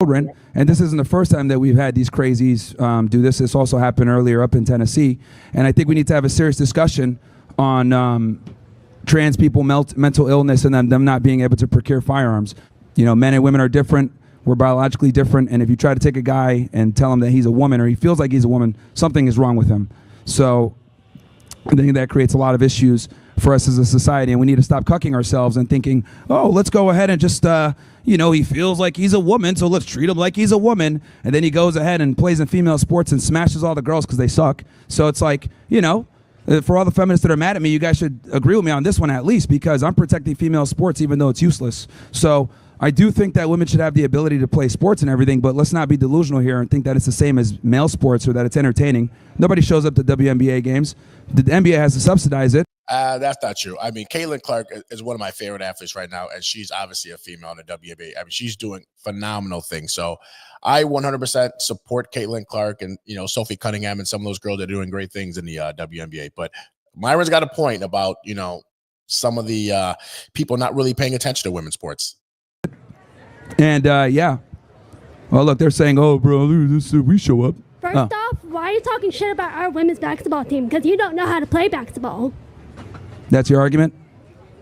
children. And this isn't the first time that we've had these crazies do this. This also happened earlier up in Tennessee. And I think we need to have a serious discussion on trans people, mental illness, and them not being able to procure firearms. You know, men and women are different. We're biologically different. And if you try to take a guy and tell him that he's a woman or he feels like he's a woman, something is wrong with him. So I think that creates a lot of issues for us as a society, and we need to stop cucking ourselves and thinking, oh, let's go ahead and just, you know, he feels like he's a woman, so let's treat him like he's a woman. And then he goes ahead and plays in female sports and smashes all the girls because they suck. So it's like, you know, for all the feminists that are mad at me, you guys should agree with me on this one at least, because I'm protecting female sports even though it's useless. So I do think that women should have the ability to play sports and everything, but let's not be delusional here and think that it's the same as male sports or that it's entertaining. Nobody shows up to WNBA games. The NBA has to subsidize it. That's not true. I mean, Caitlin Clark is one of my favorite athletes right now, and she's obviously a female in the WNBA. I mean, she's doing phenomenal things. So I 100% support Caitlin Clark and, you know, Sophie Cunningham and some of those girls that are doing great things in the WNBA. But Myron's got a point about, you know, some of the people not really paying attention to women's sports. And, yeah. Well, look, they're saying, oh, bro, we show up. First off, why are you talking shit about our women's basketball team? Because you don't know how to play basketball. That's your argument?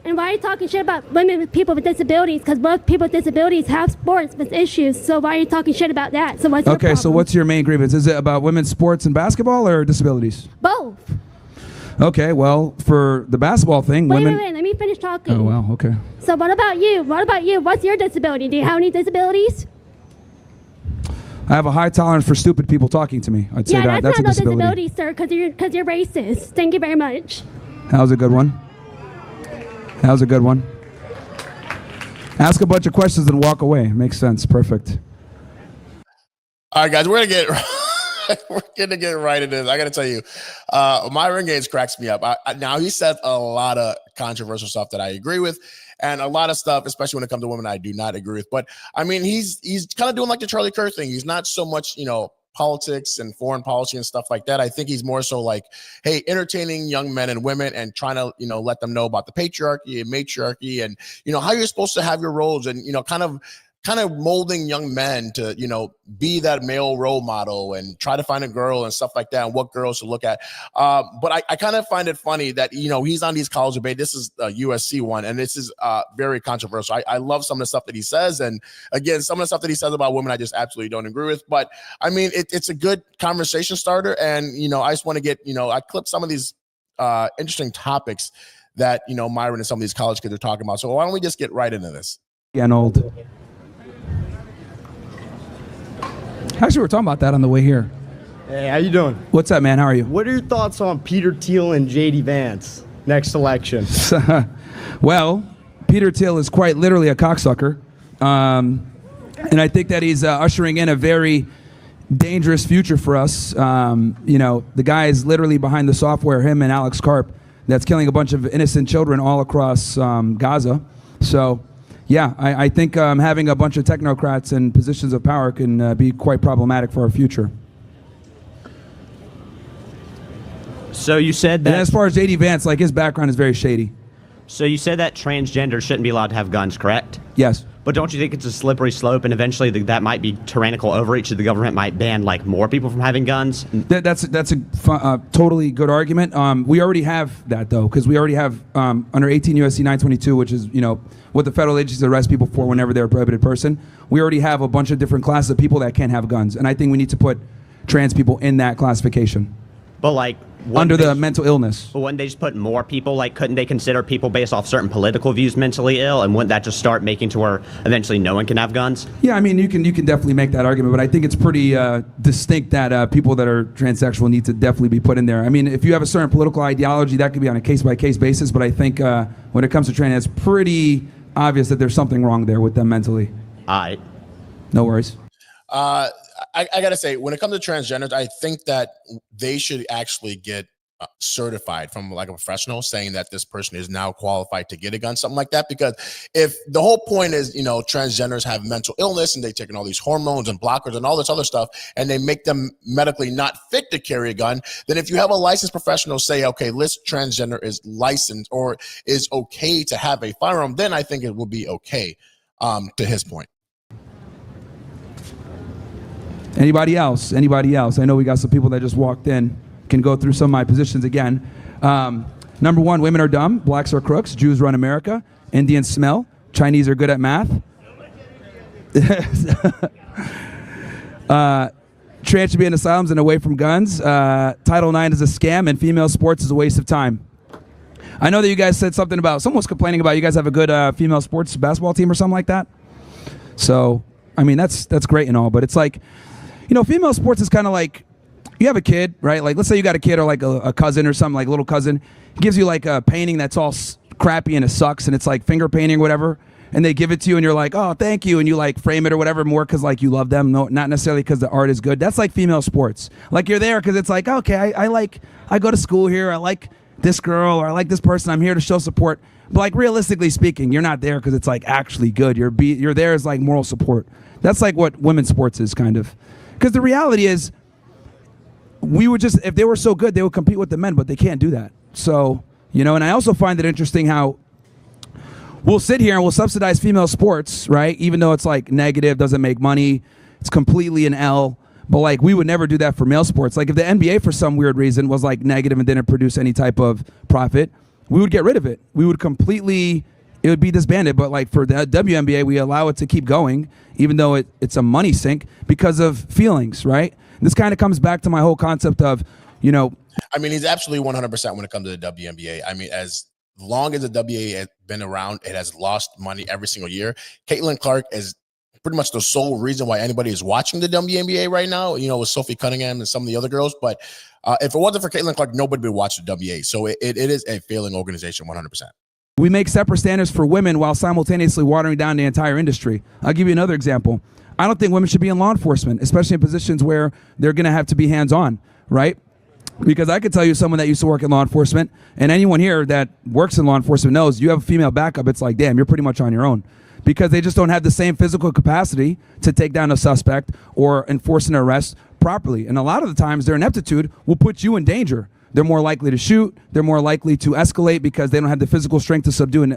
And why are you talking shit about women with people with disabilities? Because most people with disabilities have sports with issues. So why are you talking shit about that? So what's your problem? So what's your main grievance? Is it about women's sports and basketball or disabilities? Both. Okay, well, for the basketball thing, wait, women... Wait, let me finish talking. Oh, wow, okay. So what about you? What about you? What's your disability? Do you have any disabilities? I have a high tolerance for stupid people talking to me. I'd say that's not a disability. Sir, because you're racist. Thank you very much. That was a good one. That was a good one. Ask a bunch of questions and walk away. Makes sense. Perfect. All right, guys, we're gonna get right into this. I gotta tell you, Myron Gaines cracks me up. Now he says a lot of controversial stuff that I agree with, and a lot of stuff, especially when it comes to women, I do not agree with. But I mean, he's kind of doing like the Charlie Kirk thing. He's not so much, you know, politics and foreign policy and stuff like that. I think he's more so like, hey, entertaining young men and women and trying to, you know, let them know about the patriarchy and matriarchy and, you know, how you're supposed to have your roles and, you know, kind of molding young men to, you know, be that male role model and try to find a girl and stuff like that and what girls to look at. But I kind of find it funny that, you know, he's on these college debate. This is a USC one, and this is very controversial. I love some of the stuff that he says. And again, some of the stuff that he says about women, I just absolutely don't agree with. But I mean, it's a good conversation starter. And, you know, I just want to get, you know, I clipped some of these interesting topics that, you know, Myron and some of these college kids are talking about. So why don't we just get right into this? Getting old. Actually, we're talking about that on the way here. Hey, how you doing? What's up, man? How are you? What are your thoughts on Peter Thiel and J.D. Vance next election? Well, Peter Thiel is quite literally a cocksucker. And I think that he's ushering in a very dangerous future for us. You know, the guy is literally behind the software, him and Alex Karp, that's killing a bunch of innocent children all across Gaza. So... yeah, I think having a bunch of technocrats in positions of power can be quite problematic for our future. So you said that... And as far as J.D. Vance, like, his background is very shady. So you said that transgender shouldn't be allowed to have guns, correct? Yes. But don't you think it's a slippery slope, and eventually that might be tyrannical overreach, that the government might ban, like, more people from having guns? That's a totally good argument. We already have that, though, because we already have under 18 USC 922, which is, you know, what the federal agencies arrest people for whenever they're a prohibited person. We already have a bunch of different classes of people that can't have guns, and I think we need to put trans people in that classification. But, like... under the mental illness. But wouldn't they just put more people, like, couldn't they consider people based off certain political views mentally ill, and wouldn't that just start making to where eventually no one can have guns? Yeah, I mean, you can definitely make that argument, but I think it's pretty distinct that people that are transsexual need to definitely be put in there. I mean, if you have a certain political ideology, that could be on a case-by-case basis, but I think when it comes to trans, it's pretty obvious that there's something wrong there with them mentally. All right. No worries. I got to say, when it comes to transgenders, I think that they should actually get certified from like a professional saying that this person is now qualified to get a gun, something like that. Because if the whole point is, you know, transgenders have mental illness and they're taking all these hormones and blockers and all this other stuff, and they make them medically not fit to carry a gun, then if you have a licensed professional say, okay, this transgender is licensed or is okay to have a firearm, then I think it will be okay, to his point. Anybody else? Anybody else? I know we got some people that just walked in. Can go through some of my positions again. Number 1, women are dumb. Blacks are crooks. Jews run America. Indians smell. Chinese are good at math. Trans should be in asylums and away from guns. Title IX is a scam, and female sports is a waste of time. I know that you guys said something about, someone was complaining about you guys have a good female sports basketball team or something like that. So, I mean, that's great and all, but it's like, you know, female sports is kind of like, you have a kid, right? Like, let's say you got a kid or like a cousin or something, like a little cousin. He gives you like a painting that's all crappy and it sucks and it's like finger painting or whatever. And they give it to you and you're like, oh, thank you. And you like frame it or whatever more because like you love them, no, not necessarily because the art is good. That's like female sports. Like you're there because it's like, okay, I go to school here. I like this girl or I like this person. I'm here to show support. But like realistically speaking, you're not there because it's like actually good. You're there as like moral support. That's like what women's sports is kind of. Because the reality is, we would just, if they were so good, they would compete with the men, but they can't do that. So, you know, and I also find it interesting how we'll sit here and we'll subsidize female sports, right? Even though it's like negative, doesn't make money, it's completely an L. But like we would never do that for male sports. Like if the NBA for some weird reason was like negative and didn't produce any type of profit, we would get rid of it. We would completely, it would be disbanded. But like for the WNBA, we allow it to keep going, even though it's a money sink because of feelings, right? This kind of comes back to my whole concept of, you know. I mean, he's absolutely 100% when it comes to the WNBA. I mean, as long as the WNBA has been around, it has lost money every single year. Caitlin Clark is pretty much the sole reason why anybody is watching the WNBA right now, you know, with Sophie Cunningham and some of the other girls. But if it wasn't for Caitlin Clark, nobody would watch the WNBA. So it is a failing organization 100%. We make separate standards for women while simultaneously watering down the entire industry. I'll give you another example. I don't think women should be in law enforcement, especially in positions where they're going to have to be hands-on, right? Because I could tell you someone that used to work in law enforcement, and anyone here that works in law enforcement knows you have a female backup, it's like, damn, you're pretty much on your own. Because they just don't have the same physical capacity to take down a suspect or enforce an arrest properly. And a lot of the times their ineptitude will put you in danger. They're more likely to shoot. They're more likely to escalate because they don't have the physical strength to subdue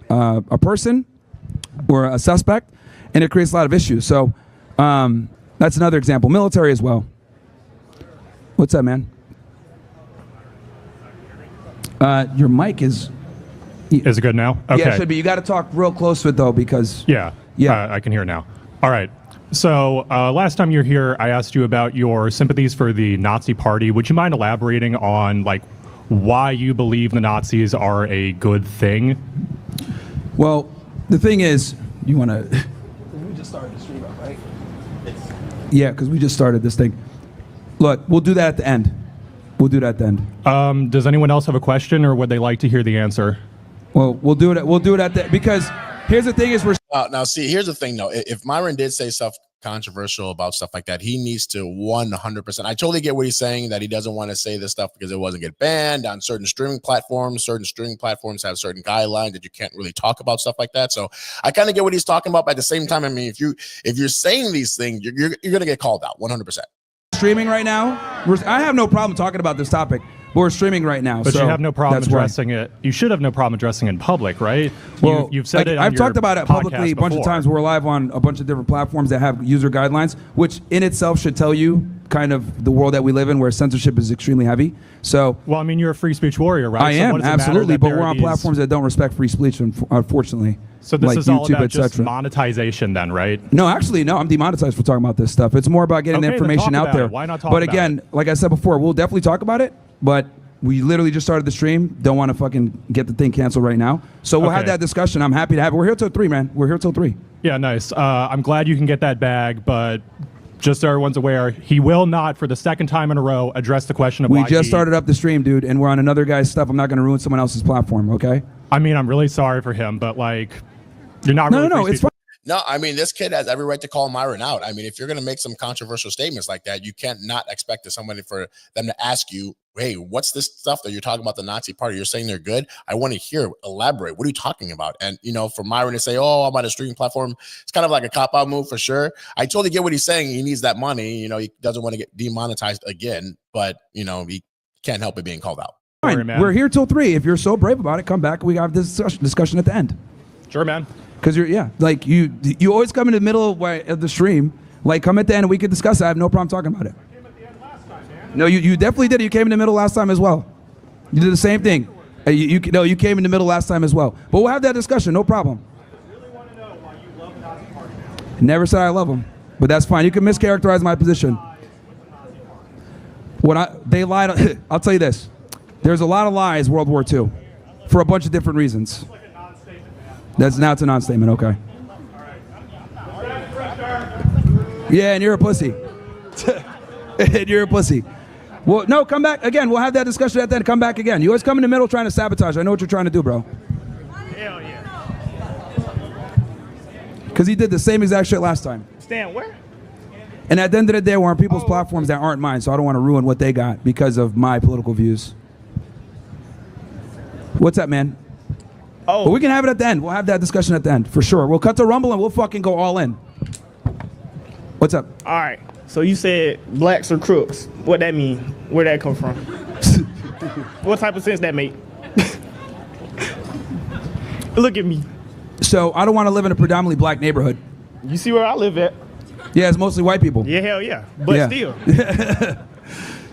a person or a suspect. And it creates a lot of issues. So that's another example. Military as well. What's up, man? Your mic is... Is it good now? Okay. Yeah, it should be. You got to talk real close to it, though, because... Yeah. I can hear it now. All right. So last time you were here, I asked you about your sympathies for the Nazi Party. Would you mind elaborating on, like, why you believe the Nazis are a good thing? Well, the thing is, you want to... We just started the stream up, right? Yeah, because we just started this thing. Look, we'll do that at the end. We'll do that at the end. Does anyone else have a question, or would they like to hear the answer? Well, we'll do it. We'll do it at the, because here's the thing is we're... Now, see, here's the thing, though. If Myron did say stuff controversial about stuff like that, he needs to 100%. I totally get what he's saying, that he doesn't want to say this stuff because it wasn't get banned on certain streaming platforms. Certain streaming platforms have certain guidelines that you can't really talk about stuff like that. So I kind of get what he's talking about. But at the same time, I mean, if you're saying these things, you're going to get called out 100%. Streaming right now. I have no problem talking about this topic, but we're streaming right now. But so you have no problem that's why. addressing it. You should have no problem addressing it in public, right? Well, you've said it on I've your talked about it publicly a bunch of before. times. We're live on a bunch of different platforms that have user guidelines, which in itself should tell you kind of the world that we live in, where censorship is extremely heavy. So, well, I mean, you're a free speech warrior, right? I am, absolutely, but we're on platforms that don't respect free speech, unfortunately. So this like is all YouTube, about just cetera. monetization then, right? No, actually, no, I'm demonetized for talking about this stuff. It's more about getting the Okay, then information talk out about there. it. Why not talk But about again, like I said before, we'll definitely talk about it, but we literally just started the stream. Don't want to fucking get the thing canceled right now. So we'll have Okay. that discussion. I'm happy to have it. We're here till 3, man. We're here till 3. Yeah, nice. I'm glad you can get that bag, but just so everyone's aware, he will not, for the second time in a row, address the question of We why just started up the stream, dude, and we're on another guy's stuff. I'm not going to ruin someone else's platform, okay? I mean, I'm really sorry for him, but like, you're not really No, free it's speech. fine. No, I mean, this kid has every right to call Myron out. I mean, if you're going to make some controversial statements like that, you can't not expect somebody for them to ask you, hey, what's this stuff that you're talking about the Nazi Party? You're saying they're good. I want to hear, elaborate. What are you talking about? And, you know, for Myron to say, oh, I'm on a streaming platform, it's kind of like a cop-out move for sure. I totally get what he's saying. He needs that money. You know, he doesn't want to get demonetized again, but, you know, he can't help it being called out. Fine. We're here till 3. If you're so brave about it, come back. We have this discussion at the end. Sure, man. Because you always come in the middle of the stream Like, come at the end and we could discuss it. I have no problem talking about it. No, you definitely did. You came in the middle last time as well. You did the same thing. You came in the middle last time as well. But we'll have that discussion. No problem. Never said I love them, but that's fine. You can mischaracterize my position. They lied. I'll tell you this. There's a lot of lies World War II for a bunch of different reasons. It's a non-statement. Okay. Yeah, and you're a pussy. And you're a pussy. Well, no, come back again. We'll have that discussion at the end. Come back again. You always come in the middle trying to sabotage. I know what you're trying to do, bro. Hell yeah. Because he did the same exact shit last time. Stand where? And at the end of the day, we're on people's platforms that aren't mine, so I don't want to ruin what they got because of my political views. What's up, man? Oh. But we can have it at the end. We'll have that discussion at the end, for sure. We'll cut to Rumble and we'll fucking go all in. What's up? All right. So you said blacks are crooks. What that mean? Where that come from? What type of sense that make? Look at me. So I don't want to live in a predominantly black neighborhood. You see where I live at? Yeah, it's mostly white people. Yeah, hell yeah. But Yeah. still.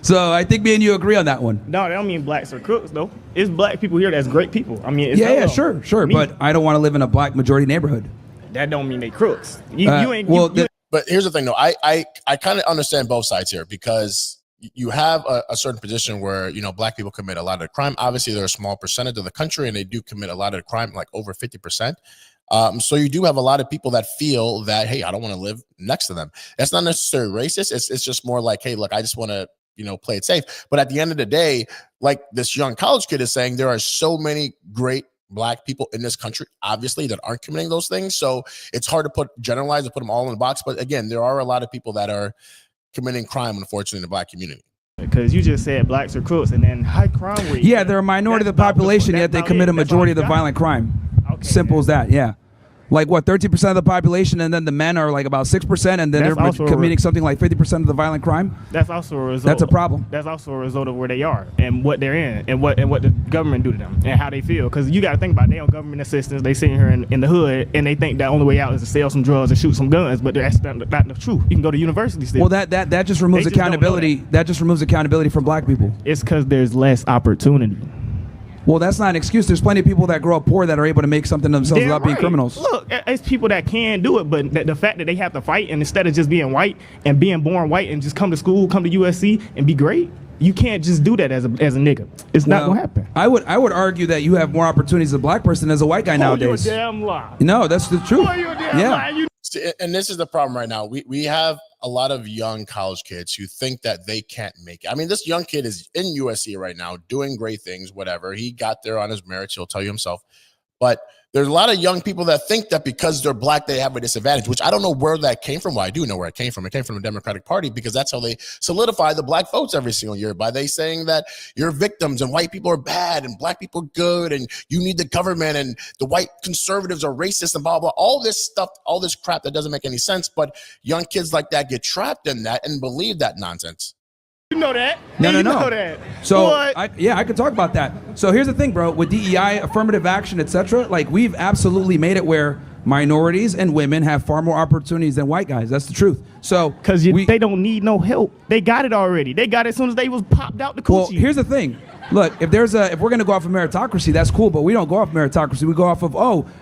So I think me and you agree on that one. No, that don't mean blacks are crooks though. It's black people here that's great people. I mean, it's Yeah, sure. Me. But I don't want to live in a black majority neighborhood. that don't mean they crooks. You ain't. But here's the thing, though. I kind of understand both sides here because you have a certain position where, black people commit a lot of the crime. Obviously, they're a small percentage of the country, and they do commit a lot of the crime, like over 50%. So you do have a lot of people that feel that, hey, I don't want to live next to them. That's not necessarily racist. It's just more like, hey, look, I just want to, play it safe. But at the end of the day, like this young college kid is saying, there are so many great black people in this country, obviously, that aren't committing those things. So it's hard to generalize and put them all in a box. But again, there are a lot of people that are committing crime, unfortunately, in the black community. Because you just said blacks are crooks and then high crime rate. Yeah, they're a minority of the population, yet they commit a majority of the violent crime. Okay, Simple as that, yeah. Like what, 13% of the population, and then the men are like about 6%, and then That's they're also committing something like 50% of the violent crime? That's also a result. That's a problem. That's also a result of where they are and what they're in and what the government do to them and how they feel. Because you got to think about it, they on government assistance. They sitting here in the hood and they think the only way out is to sell some drugs and shoot some guns. But that's not the truth. You can go to university still. Well, that just removes They just don't know accountability. That just removes accountability from black people. It's because there's less opportunity. Well, that's not an excuse. There's plenty of people that grow up poor that are able to make something of themselves Damn without being right. criminals. Look, it's people that can do it, but the fact that they have to fight, and instead of just being white and being born white and just come to school, come to USC and be great, you can't just do that as a nigga. It's not gonna happen. I would argue that you have more opportunities as a black person as a white guy nowadays. You a damn lie. No, that's the truth. Boy, you a damn lie. And this is the problem right now. We have a lot of young college kids who think that they can't make it. I mean, this young kid is in USC right now doing great things, whatever. He got there on his merits. He'll tell you himself. But there's a lot of young people that think that because they're black, they have a disadvantage, which I don't know where that came from. Well, I do know where it came from. It came from the Democratic Party because that's how they solidify the black votes every single year by they saying that you're victims and white people are bad and black people are good and you need the government and the white conservatives are racist and blah, blah, all this stuff, all this crap that doesn't make any sense. But young kids like that get trapped in that and believe that nonsense. You know that. No. You know that. So What? I could talk about that. So here's the thing, bro. With DEI, affirmative action, etc., like we've absolutely made it where minorities and women have far more opportunities than white guys. That's the truth. So Because they don't need no help. They got it already. They got it as soon as they was popped out the coochie. Well, here's the thing. Look, if we're going to go off of meritocracy, that's cool, but we don't go off meritocracy. We go off of,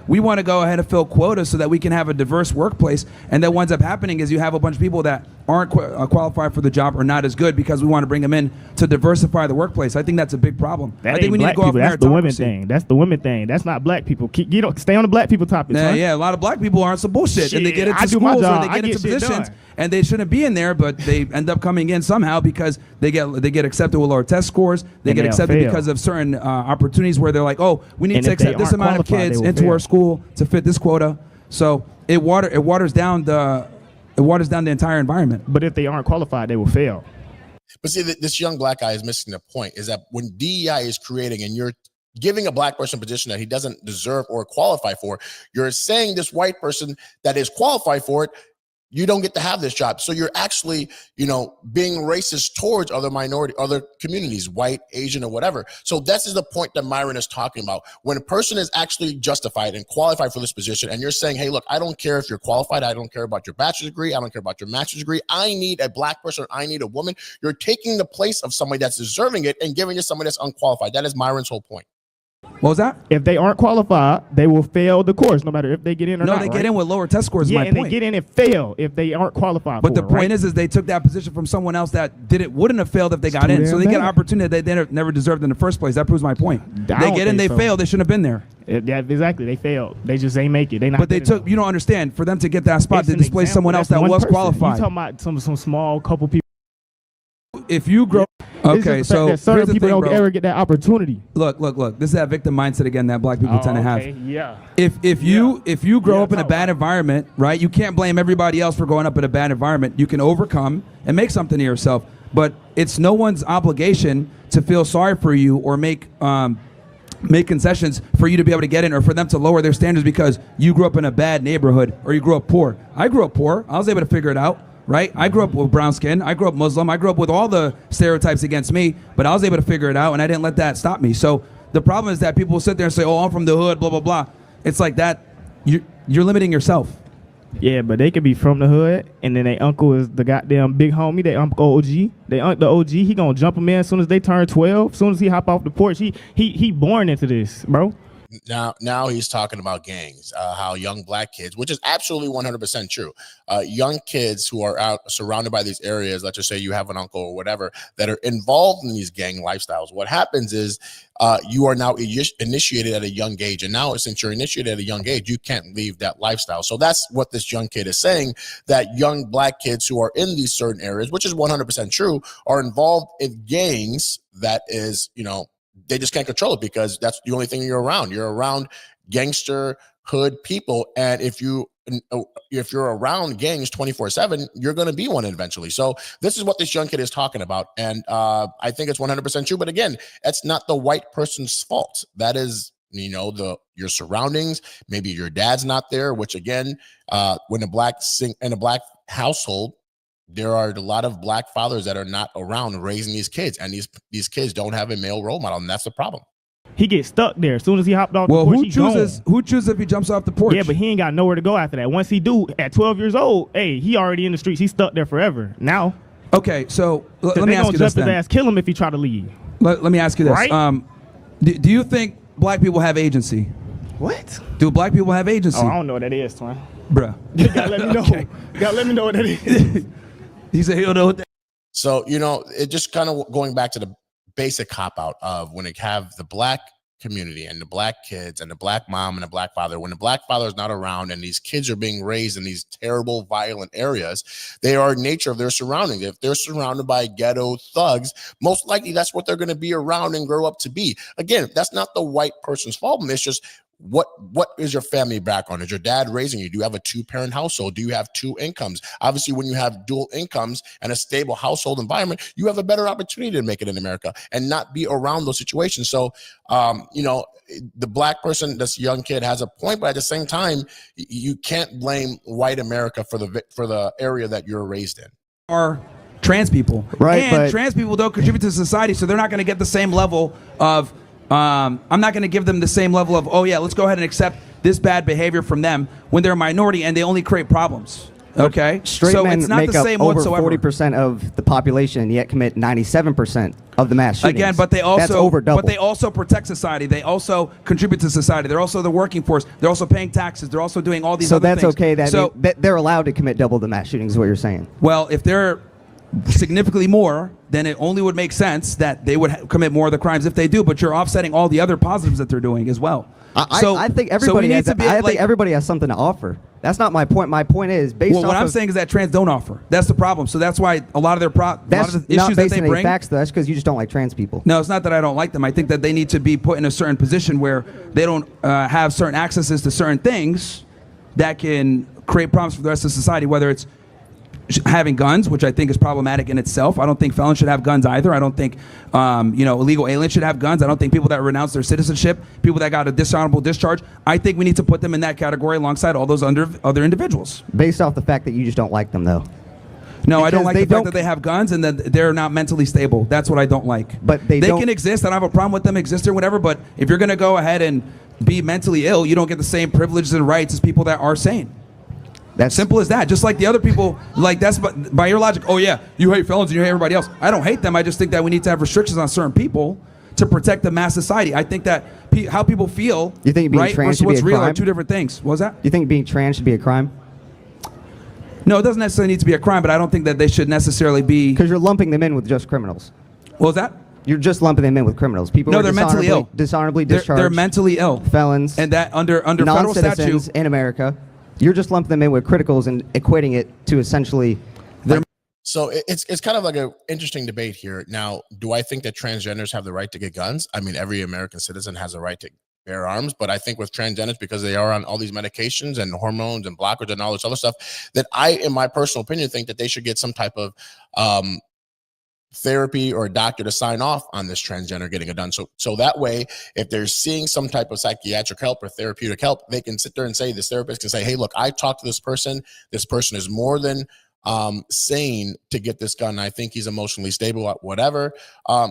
we want to go ahead and fill quotas so that we can have a diverse workplace. And then what ends up happening is you have a bunch of people that aren't qualified for the job or not as good because we want to bring them in to diversify the workplace. I think that's a big problem. That I think ain't we need black to go off people. That's the women meritocracy. thing. That's the women thing. That's not black people. Stay on the black people topic. son. Yeah, a lot of black people are on some bullshit, and they Shit, get into I do my schools or job. they I get into get shit positions, done. and they shouldn't be in there, but they end up coming in somehow because they get accepted with lower test scores. They And get they'll accepted fail. because of certain opportunities where they're like, we need And to if they accept this aren't amount of qualified, kids they will into fail. our school to fit this quota. So it waters down the entire environment. But if they aren't qualified, they will fail. But see, this young black guy is missing the point is that when DEI is creating and you're giving a black person a position that he doesn't deserve or qualify for, you're saying this white person that is qualified for it, you don't get to have this job. So you're actually, being racist towards other communities, white, Asian, or whatever. So this is the point that Myron is talking about. When a person is actually justified and qualified for this position, and you're saying, hey, look, I don't care if you're qualified. I don't care about your bachelor's degree. I don't care about your master's degree. I need a black person. I need a woman. You're taking the place of somebody that's deserving it and giving it to somebody that's unqualified. That is Myron's whole point. What was that? If they aren't qualified, they will fail the course, no matter if they get in or not. No, they get in with lower test scores. Yeah, my and point. they get in and fail if they aren't qualified. But for the it, point right? is they took that position from someone else that wouldn't have failed if they got in. So they get an opportunity that they never deserved in the first place. That proves my point. They get in, they fail. They shouldn't have been there. Yeah, exactly. They failed. They just ain't make it. They not. But they took. You don't understand. For them to get that spot, they displaced example. someone else That's that one was person. qualified. You talking about some small couple people? If you grow. Okay, so that certain here's the people thing, don't bro. ever get that opportunity. Look. This is that victim mindset again that black people tend to have. Yeah. If you grow up in a bad environment, right? You can't blame everybody else for growing up in a bad environment. You can overcome and make something of yourself. But it's no one's obligation to feel sorry for you or make concessions for you to be able to get in, or for them to lower their standards because you grew up in a bad neighborhood or you grew up poor. I grew up poor. I was able to figure it out. Right? I grew up with brown skin. I grew up Muslim. I grew up with all the stereotypes against me, but I was able to figure it out, and I didn't let that stop me. So the problem is that people will sit there and say, oh, I'm from the hood, blah, blah, blah. It's like that. You're limiting yourself. Yeah, but they could be from the hood, and then their uncle is the goddamn big homie. They uncle OG. The OG, he gonna jump them in as soon as they turn 12. As soon as he hop off the porch, he born into this, bro. Now he's talking about gangs, how young black kids, which is absolutely 100% true. Young kids who are out surrounded by these areas, let's just say you have an uncle or whatever, that are involved in these gang lifestyles. What happens is you are now initiated at a young age. And now since you're initiated at a young age, you can't leave that lifestyle. So that's what this young kid is saying, that young black kids who are in these certain areas, which is 100% true, are involved in gangs that is, they just can't control it because that's the only thing you're around. You're around gangster hood people. And if you're around gangs 24/7, you're going to be one eventually. So this is what this young kid is talking about. And I think it's 100% true. But again, that's not the white person's fault. That is, your surroundings. Maybe your dad's not there, which again, when in a black household, there are a lot of black fathers that are not around raising these kids, and these kids don't have a male role model, and that's the problem. He gets stuck there as soon as he hopped off the porch. Who chooses if he jumps off the porch? Yeah, but he ain't got nowhere to go after that. Once he do, at 12 years old, hey, he already in the streets. He's stuck there forever. Now, okay, so let me ask you this then. His ass, kill him if he try to leave. Let me ask you this. Right? Do you think black people have agency? What? Do black people have agency? Oh, I don't know what that is, twin. Bruh. You gotta let me know. Okay. You gotta let me know what that is. He said he'll know what that. So, it just kind of going back to the basic cop-out of when they have the black community and the black kids and the black mom and the black father, when the black father is not around and these kids are being raised in these terrible, violent areas, they are nature of their surroundings. If they're surrounded by ghetto thugs, most likely that's what they're going to be around and grow up to be. Again, that's not the white person's fault. It's just what is your family background? Is your dad raising you? Do you have a 2-parent household? Do you have 2 incomes? Obviously, when you have dual incomes and a stable household environment, you have a better opportunity to make it in America and not be around those situations. So, the black person, this young kid, has a point, but at the same time, you can't blame white America for the area that you're raised in. Are trans people, Right, And but trans people don't contribute to society, so they're not going to get the same level of. I'm not going to give them the same level of, oh yeah, let's go ahead and accept this bad behavior from them when they're a minority and they only create problems. Okay, straight so men it's not make the up same over whatsoever. 40% of the population, yet commit 97% of the mass shootings. Again, but they That's over double. but they also protect society. They also contribute to society. They're also the working force. They're also paying taxes. They're also doing all these so other that's things. okay. So They're allowed to commit double the mass shootings. Is what you're saying? well, if they're significantly more, then it only would make sense that they would commit more of the crimes if they do. But you're offsetting all the other positives that they're doing as well. I think everybody everybody has something to offer. That's not my point. My point is based Well, off what I'm of, saying is that trans don't offer. That's the problem. So that's why a lot of their that's issues not that based they on any bring. facts, though. That's because you just don't like trans people. No, it's not that I don't like them. I think that they need to be put in a certain position where they don't have certain accesses to certain things that can create problems for the rest of society, whether it's having guns, which I think is problematic in itself. I don't think felons should have guns either. I don't think, illegal aliens should have guns. I don't think people that renounce their citizenship, people that got a dishonorable discharge, I think we need to put them in that category alongside all those other individuals. Based off the fact that you just don't like them, though. No, because I don't like the fact that they have guns and that they're not mentally stable. That's what I don't like. But they can exist. I don't have a problem with them existing or whatever, but if you're going to go ahead and be mentally ill, you don't get the same privileges and rights as people that are sane. That's simple as that. Just like the other people, like that's by your logic. Oh yeah, you hate felons and you hate everybody else. I don't hate them. I just think that we need to have restrictions on certain people to protect the mass society. I think that how people feel, you think being right, trans versus should be what's a real crime? are two different things. What was that? You think being trans should be a crime? No, it doesn't necessarily need to be a crime, but I don't think that they should necessarily be. Because you're lumping them in with just criminals. What was that? You're just lumping them in with criminals. People No, who are they're mentally ill. Dishonorably discharged. They're mentally ill. Felons. And that under federal statute in America. You're just lumping them in with criticals and equating it to essentially. So it's kind of like an interesting debate here. Now, do I think that transgenders have the right to get guns? I mean, every American citizen has a right to bear arms, but I think with transgenders, because they are on all these medications and hormones and blockers and all this other stuff, that I, in my personal opinion, think that they should get some type of therapy or a doctor to sign off on this transgender getting it done. So that way, if they're seeing some type of psychiatric help or therapeutic help, they can sit there and say, this therapist can say, hey, look, I talked to this person. This person is more than sane to get this gun. I think he's emotionally stable, whatever.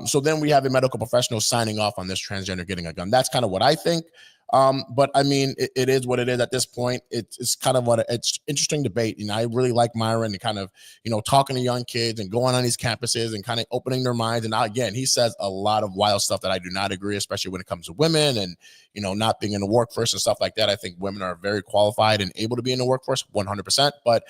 So then we have a medical professional signing off on this transgender getting a gun. That's kind of what I think. But I mean, it is what it is at this point. It's kind of it's interesting debate. You know, I really like Myron and kind of, talking to young kids and going on these campuses and kind of opening their minds. And now, again, he says a lot of wild stuff that I do not agree, especially when it comes to women and, not being in the workforce and stuff like that. I think women are very qualified and able to be in the workforce 100%. But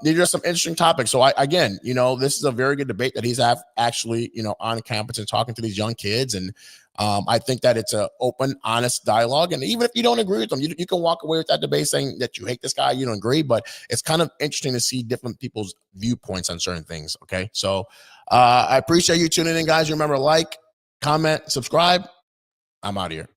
these are some interesting topics. So again, this is a very good debate that he's actually, on campus and talking to these young kids. And I think that it's an open, honest dialogue. And even if you don't agree with them, you can walk away with that debate saying that you hate this guy, you don't agree, but it's kind of interesting to see different people's viewpoints on certain things. Okay. So I appreciate you tuning in, guys. Remember, like, comment, subscribe. I'm out of here.